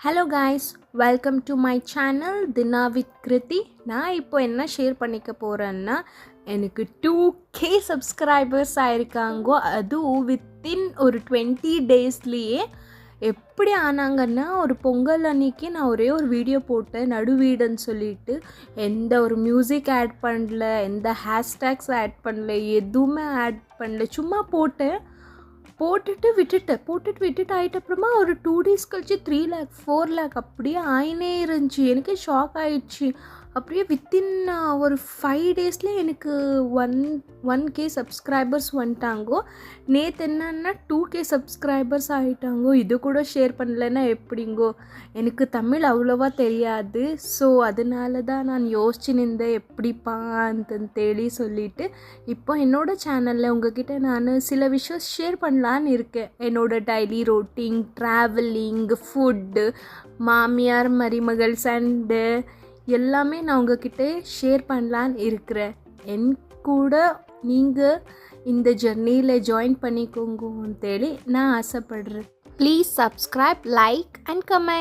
Hello guys, welcome to my channel தினா with Kriti. நான் இப்போ என்ன ஷேர் பண்ணிக்க போகிறேன்னா, எனக்கு 2K சப்ஸ்கிரைபர்ஸ் ஆயிருக்காங்கோ. அதுவும் வித்தின் ஒரு 20 டேஸ்லேயே. எப்படி ஆனாங்கன்னா, ஒரு பொங்கல் அன்னைக்கு நான் ஒரே ஒரு வீடியோ போட்டேன், நடுவீடுன்னு சொல்லிட்டு. எந்த ஒரு மியூசிக் ஆட் பண்ணல, எந்த ஹேஷ்டேக்ஸ் ஆட் பண்ணல, எதுவுமே ஆட் பண்ணல, சும்மா போட்டுட்டு விட்டுட்டு ஆகிட்ட அப்புறமா ஒரு 2 டேஸ் கழிச்சு 3 lakh 4 lakh அப்படியே ஆயினே இருந்துச்சு. எனக்கு ஷாக் ஆகிடுச்சு. அப்படியே வித்தின் ஒரு 5 டேஸில் எனக்கு 1K சப்ஸ்கிரைபர்ஸ் வந்துட்டாங்கோ. நேற்று என்னன்னா 2K சப்ஸ்கிரைபர்ஸ் ஆகிட்டாங்கோ. இது கூட ஷேர் பண்ணலைன்னா எப்படிங்கோ? எனக்கு தமிழ் அவ்வளோவா தெரியாது. ஸோ அதனால தான் நான் யோசிச்சு நின்றேன் எப்படிப்பா ಅಂತೇಳಿ சொல்லிட்டு. இப்போ என்னோடய சேனலில் உங்ககிட்ட நான் சில விஷயம் ஷேர் பண்ணலான்னு இருக்கேன். என்னோடய டெய்லி ரொட்டீன், ட்ராவலிங், ஃபுட்டு, மாமியார் மருமகள் சண்டை எல்லாமே நான் உங்ககிட்ட ஷேர் பண்ணலான்னு இருக்கிறேன். என் கூட நீங்கள் இந்த ஜர்னியில் ஜாயின் பண்ணிக்கோங்க ಅಂತೇಳಿ நான் ஆசைப்படுறேன். Please subscribe, like and comment.